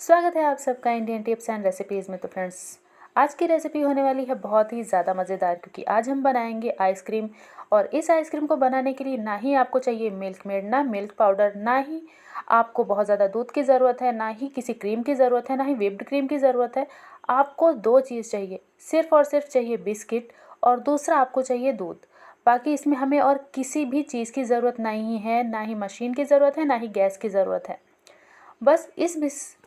स्वागत है आप सबका इंडियन टिप्स एंड रेसिपीज़ में। तो फ्रेंड्स, आज की रेसिपी होने वाली है बहुत ही ज़्यादा मज़ेदार, क्योंकि आज हम बनाएंगे आइसक्रीम। और इस आइसक्रीम को बनाने के लिए ना ही आपको चाहिए मिल्क मेड, ना मिल्क पाउडर, ना ही आपको बहुत ज़्यादा दूध की ज़रूरत है, ना ही किसी क्रीम की ज़रूरत है, ना ही व्हिप्ड क्रीम की ज़रूरत है। आपको दो चीज़ चाहिए, सिर्फ और सिर्फ चाहिए बिस्किट, और दूसरा आपको चाहिए दूध। बाकी इसमें हमें और किसी भी चीज़ की ज़रूरत नहीं है, ना ही मशीन की ज़रूरत है, ना ही गैस की ज़रूरत है। बस इस बिस्किट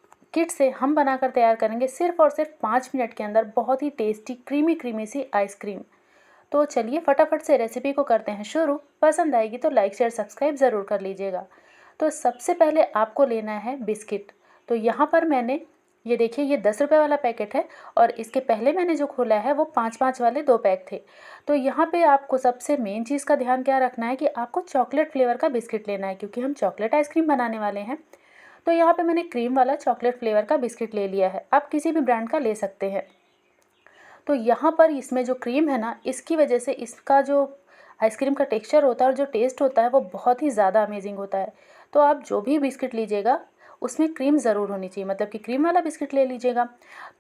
से हम बनाकर तैयार करेंगे सिर्फ और सिर्फ 5 मिनट के अंदर बहुत ही टेस्टी क्रीमी क्रीमी सी आइसक्रीम। तो चलिए फटाफट से रेसिपी को करते हैं शुरू। पसंद आएगी तो लाइक शेयर सब्सक्राइब ज़रूर कर लीजिएगा। तो सबसे पहले आपको लेना है बिस्किट। तो यहाँ पर मैंने ये देखिए, ये 10 रुपये वाला पैकेट है, और इसके पहले मैंने जो खोला है वो 5-5 वाले 2 पैक थे। तो यहाँ पे आपको सबसे मेन चीज़ का ध्यान क्या रखना है कि आपको चॉकलेट फ्लेवर का बिस्किट लेना है, क्योंकि हम चॉकलेट आइसक्रीम बनाने वाले हैं। तो यहाँ पे मैंने क्रीम वाला चॉकलेट फ्लेवर का बिस्किट ले लिया है, आप किसी भी ब्रांड का ले सकते हैं। तो यहाँ पर इसमें जो क्रीम है ना, इसकी वजह से इसका जो आइसक्रीम का टेक्सचर होता है और जो टेस्ट होता है वो बहुत ही ज़्यादा अमेजिंग होता है। तो आप जो भी बिस्किट लीजिएगा उसमें क्रीम ज़रूर होनी चाहिए, मतलब कि क्रीम वाला बिस्किट ले लीजिएगा।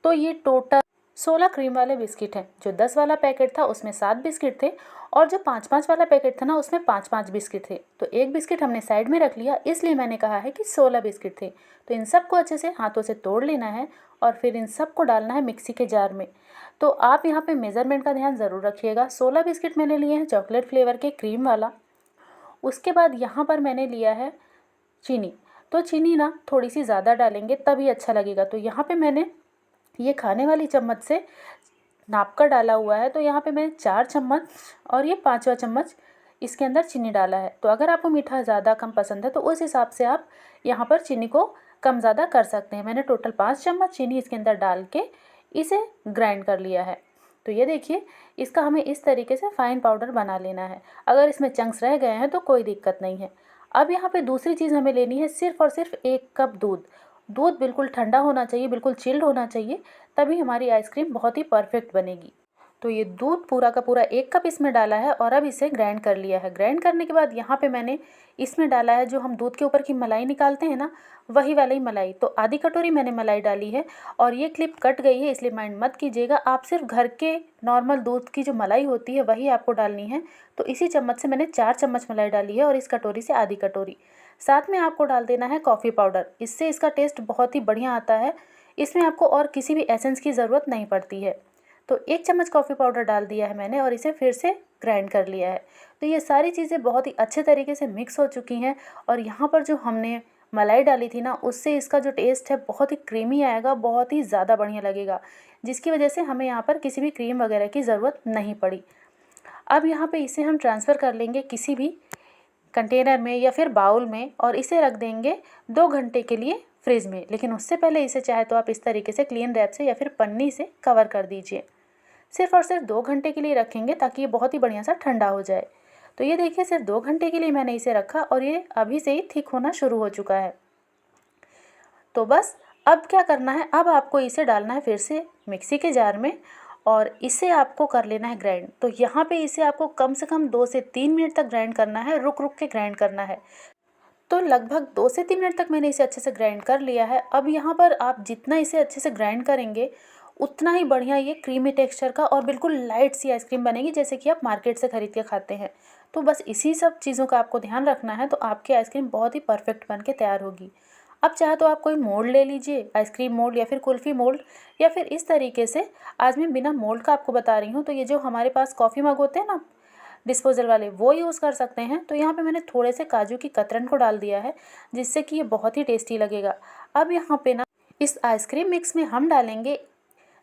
तो ये टोटल 16 क्रीम वाले बिस्किट हैं। जो 10 वाला पैकेट था उसमें 7 बिस्किट थे, और जो 5-5 वाला पैकेट था ना उसमें 5-5 बिस्किट थे। तो एक बिस्किट हमने साइड में रख लिया, इसलिए मैंने कहा है कि 16 बिस्किट थे। तो इन सबको अच्छे से हाथों से तोड़ लेना है, और फिर इन सबको डालना है मिक्सी के जार में। तो आप यहाँ पे मेज़रमेंट का ध्यान ज़रूर रखिएगा। 16 बिस्किट मैंने लिए हैं चॉकलेट फ्लेवर के क्रीम वाला। उसके बाद यहाँ पर मैंने लिया है चीनी। तो चीनी ना थोड़ी सी ज़्यादा डालेंगे तभी अच्छा लगेगा। तो यहाँ पे मैंने ये खाने वाली चम्मच से नाप कर डाला हुआ है। तो यहाँ पे मैंने 4 चम्मच और ये 5वां चम्मच इसके अंदर चीनी डाला है। तो अगर आपको मीठा ज़्यादा कम पसंद है तो उस हिसाब से आप यहाँ पर चीनी को कम ज़्यादा कर सकते हैं। मैंने टोटल 5 चम्मच चीनी इसके अंदर डाल के इसे ग्राइंड कर लिया है। तो ये देखिए, इसका हमें इस तरीके से फ़ाइन पाउडर बना लेना है। अगर इसमें चंक्स रह गए हैं तो कोई दिक्कत नहीं है। अब यहाँ पे दूसरी चीज़ हमें लेनी है, सिर्फ़ और सिर्फ 1 कप दूध। दूध बिल्कुल ठंडा होना चाहिए, बिल्कुल चिल्ड होना चाहिए, तभी हमारी आइसक्रीम बहुत ही परफेक्ट बनेगी। तो ये दूध पूरा का पूरा 1 कप इसमें डाला है, और अब इसे ग्राइंड कर लिया है। ग्राइंड करने के बाद यहाँ पे मैंने इसमें डाला है, जो हम दूध के ऊपर की मलाई निकालते हैं ना, वही वाली मलाई। तो आधी कटोरी मैंने मलाई डाली है, और ये क्लिप कट गई है इसलिए माइंड मत कीजिएगा। आप सिर्फ घर के नॉर्मल दूध की जो मलाई होती है वही आपको डालनी है। तो इसी चम्मच से मैंने 4 चम्मच मलाई डाली है, और इस कटोरी से आधी कटोरी। साथ में आपको डाल देना है कॉफ़ी पाउडर, इससे इसका टेस्ट बहुत ही बढ़िया आता है। इसमें आपको और किसी भी एसेंस की ज़रूरत नहीं पड़ती है। तो 1 चम्मच कॉफ़ी पाउडर डाल दिया है मैंने, और इसे फिर से ग्राइंड कर लिया है। तो ये सारी चीज़ें बहुत ही अच्छे तरीके से मिक्स हो चुकी हैं, और यहाँ पर जो हमने मलाई डाली थी ना, उससे इसका जो टेस्ट है बहुत ही क्रीमी आएगा, बहुत ही ज़्यादा बढ़िया लगेगा, जिसकी वजह से हमें यहाँ पर किसी भी क्रीम वगैरह की ज़रूरत नहीं पड़ी। अब यहाँ पे इसे हम ट्रांसफ़र कर लेंगे किसी भी कंटेनर में या फिर बाउल में, और इसे रख देंगे 2 घंटे के लिए फ्रिज में। लेकिन उससे पहले इसे चाहे तो आप इस तरीके से क्लीन रैप से या फिर पन्नी से कवर कर दीजिए। सिर्फ़ और सिर्फ 2 घंटे के लिए रखेंगे, ताकि ये बहुत ही बढ़िया सा ठंडा हो जाए। तो ये देखिए, सिर्फ 2 घंटे के लिए मैंने इसे रखा, और ये अभी से ही थिक होना शुरू हो चुका है। तो बस अब क्या करना है, अब आपको इसे डालना है फिर से मिक्सी के जार में, और इसे आपको कर लेना है ग्राइंड। तो यहाँ पे इसे आपको कम से कम 2 से 3 मिनट तक ग्राइंड करना है, रुक रुक के ग्राइंड करना है। तो लगभग 2 से 3 मिनट तक मैंने इसे अच्छे से ग्राइंड कर लिया है। अब यहाँ पर आप जितना इसे अच्छे से ग्राइंड करेंगे, उतना ही बढ़िया ये क्रीमी टेक्सचर का और बिल्कुल लाइट सी आइसक्रीम बनेगी, जैसे कि आप मार्केट से ख़रीद के खाते हैं। तो बस इसी सब चीज़ों का आपको ध्यान रखना है, तो आपकी आइसक्रीम बहुत ही परफेक्ट बन के तैयार होगी। अब चाहे तो आप कोई मोल्ड ले लीजिए, आइसक्रीम मोल्ड या फिर कुल्फ़ी मोल्ड, या फिर इस तरीके से, आज मैं बिना मोल्ड का आपको बता रही हूँ। तो ये जो हमारे पास कॉफ़ी मग होते हैं ना, डिस्पोजल वाले, वो यूज़ कर सकते हैं। तो यहाँ पे मैंने थोड़े से काजू की कतरन को डाल दिया है, जिससे कि ये बहुत ही टेस्टी लगेगा। अब यहाँ पे ना इस आइसक्रीम मिक्स में हम डालेंगे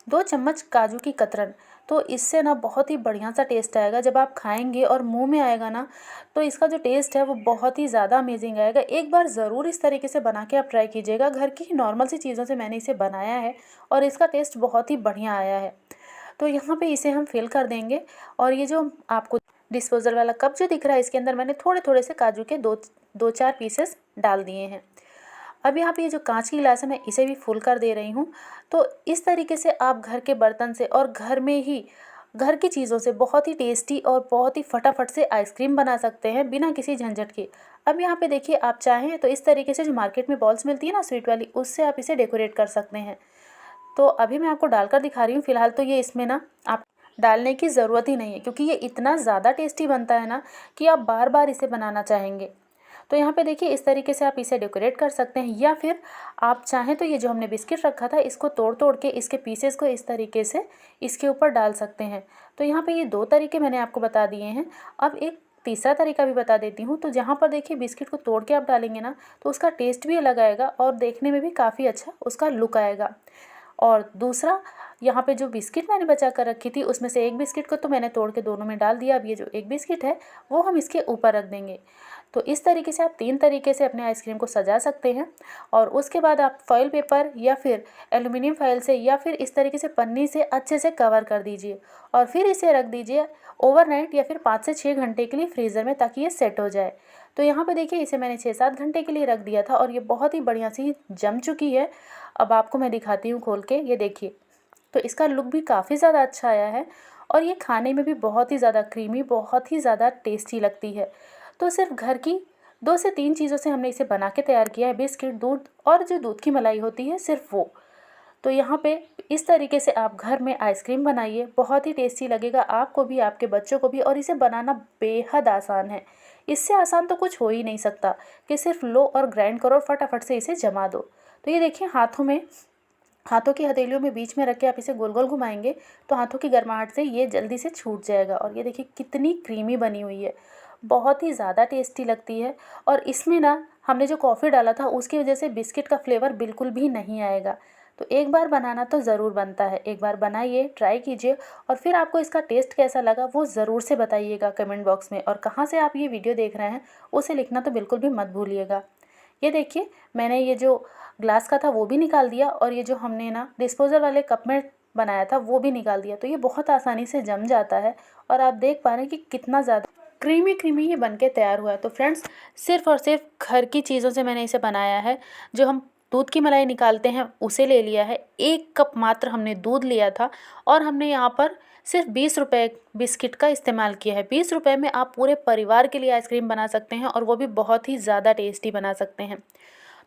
2 चम्मच काजू की कतरन। तो इससे ना बहुत ही बढ़िया सा टेस्ट आएगा। जब आप खाएंगे और मुंह में आएगा ना, तो इसका जो टेस्ट है वो बहुत ही ज़्यादा अमेजिंग आएगा। एक बार ज़रूर इस तरीके से बना के आप ट्राई कीजिएगा। घर की नॉर्मल सी चीज़ों से मैंने इसे बनाया है, और इसका टेस्ट बहुत ही बढ़िया आया है। तो यहाँ पे इसे हम फिल कर देंगे, और ये जो आपको डिस्पोजल वाला कप जो दिख रहा है, इसके अंदर मैंने थोड़े थोड़े से काजू के 2-4 पीसेस डाल दिए हैं। अब यहाँ पे ये जो कांच की गिलास है, मैं इसे भी फुल कर दे रही हूँ। तो इस तरीके से आप घर के बर्तन से और घर में ही घर की चीज़ों से बहुत ही टेस्टी और बहुत ही फटाफट से आइसक्रीम बना सकते हैं बिना किसी झंझट के। अब यहाँ पे देखिए, आप चाहें तो इस तरीके से जो मार्केट में बॉल्स मिलती है ना स्वीट वाली, उससे आप इसे डेकोरेट कर सकते हैं। तो अभी मैं आपको डालकर दिखा रही हूँ। फ़िलहाल तो ये इसमें ना आप डालने की ज़रूरत ही नहीं है, क्योंकि ये इतना ज़्यादा टेस्टी बनता है ना कि आप बार बार इसे बनाना चाहेंगे। तो यहाँ पे देखिए, इस तरीके से आप इसे डेकोरेट कर सकते हैं, या फिर आप चाहें तो ये जो हमने बिस्किट रखा था इसको तोड़ तोड़ के इसके पीसेस को इस तरीके से इसके ऊपर डाल सकते हैं। तो यहाँ पे ये 2 तरीके मैंने आपको बता दिए हैं। अब एक तीसरा तरीका भी बता देती हूँ। तो जहाँ पर देखिए बिस्किट को तोड़ के आप डालेंगे ना, तो उसका टेस्ट भी अलग आएगा और देखने में भी काफ़ी अच्छा उसका लुक आएगा। और दूसरा, यहाँ पे जो बिस्किट मैंने बचा कर रखी थी उसमें से एक बिस्किट को तो मैंने तोड़ के दोनों में डाल दिया। अब ये जो एक बिस्किट है वो हम इसके ऊपर रख देंगे। तो इस तरीके से आप 3 तरीके से अपने आइसक्रीम को सजा सकते हैं। और उसके बाद आप फॉइल पेपर या फिर एल्युमिनियम फॉइल से या फिर इस तरीके से पन्नी से अच्छे से कवर कर दीजिए और फिर इसे रख दीजिए ओवरनाइट या फिर 5 से 6 घंटे के लिए फ्रीज़र में, ताकि ये सेट हो जाए। तो यहाँ पे देखिए, इसे मैंने 6-7 घंटे के लिए रख दिया था और ये बहुत ही बढ़िया सी जम चुकी है। अब आपको मैं दिखाती हूँ खोल के, ये देखिए। तो इसका लुक भी काफ़ी ज़्यादा अच्छा आया है और ये खाने में भी बहुत ही ज़्यादा क्रीमी, बहुत ही ज़्यादा टेस्टी लगती है। तो सिर्फ घर की 2 से 3 चीज़ों से हमने इसे बना के तैयार किया है, बिस्किट, दूध और जो दूध की मलाई होती है सिर्फ वो। तो यहाँ पे इस तरीके से आप घर में आइसक्रीम बनाइए, बहुत ही टेस्टी लगेगा आपको भी, आपके बच्चों को भी। और इसे बनाना बेहद आसान है। इससे आसान तो कुछ हो ही नहीं सकता कि सिर्फ लो और ग्राइंड करो और फटाफट से इसे जमा दो। तो ये देखिए, हाथों की हथेलियों में बीच में रख के आप इसे गोल गोल घुमाएंगे तो हाथों की गर्माहट से ये जल्दी से छूट जाएगा। और ये देखिए कितनी क्रीमी बनी हुई है, बहुत ही ज़्यादा टेस्टी लगती है। और इसमें ना हमने जो कॉफ़ी डाला था उसकी वजह से बिस्किट का फ्लेवर बिल्कुल भी नहीं आएगा। तो एक बार बनाना तो ज़रूर बनता है। एक बार बनाइए, ट्राई कीजिए और फिर आपको इसका टेस्ट कैसा लगा वो ज़रूर से बताइएगा कमेंट बॉक्स में। और कहाँ से आप ये वीडियो देख रहे हैं उसे लिखना तो बिल्कुल भी मत भूलिएगा। ये देखिए, मैंने ये जो ग्लास का था वो भी निकाल दिया और ये जो हमने ना डिस्पोजल वाले कप में बनाया था वो भी निकाल दिया। तो ये बहुत आसानी से जम जाता है और आप देख पा रहे हैं कि कितना ज़्यादा क्रीमी क्रीमी ये बनके तैयार हुआ है। तो फ्रेंड्स, सिर्फ़ और सिर्फ घर की चीज़ों से मैंने इसे बनाया है। जो हम दूध की मलाई निकालते हैं उसे ले लिया है, 1 कप मात्र हमने दूध लिया था और हमने यहाँ पर सिर्फ 20 रुपये बिस्किट का इस्तेमाल किया है। 20 रुपये में आप पूरे परिवार के लिए आइसक्रीम बना सकते हैं और वो भी बहुत ही ज़्यादा टेस्टी बना सकते हैं।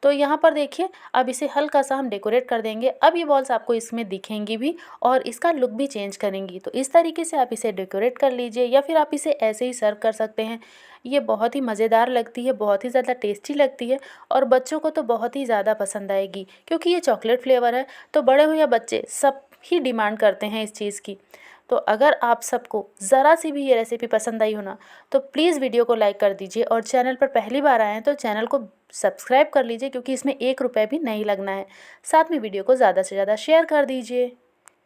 तो यहाँ पर देखिए, अब इसे हल्का सा हम डेकोरेट कर देंगे। अब ये बॉल्स आपको इसमें दिखेंगी भी और इसका लुक भी चेंज करेंगी। तो इस तरीके से आप इसे डेकोरेट कर लीजिए या फिर आप इसे ऐसे ही सर्व कर सकते हैं। ये बहुत ही मज़ेदार लगती है, बहुत ही ज़्यादा टेस्टी लगती है और बच्चों को तो बहुत ही ज़्यादा पसंद आएगी, क्योंकि ये चॉकलेट फ्लेवर है। तो बड़े हो या बच्चे, सब ही डिमांड करते हैं इस चीज़ की। तो अगर आप सबको ज़रा सी भी ये रेसिपी पसंद आई हो ना, तो प्लीज़ वीडियो को लाइक कर दीजिए और चैनल पर पहली बार आए हैं तो चैनल को सब्सक्राइब कर लीजिए, क्योंकि इसमें 1 रुपये भी नहीं लगना है। साथ में वीडियो को ज़्यादा से ज़्यादा शेयर कर दीजिए।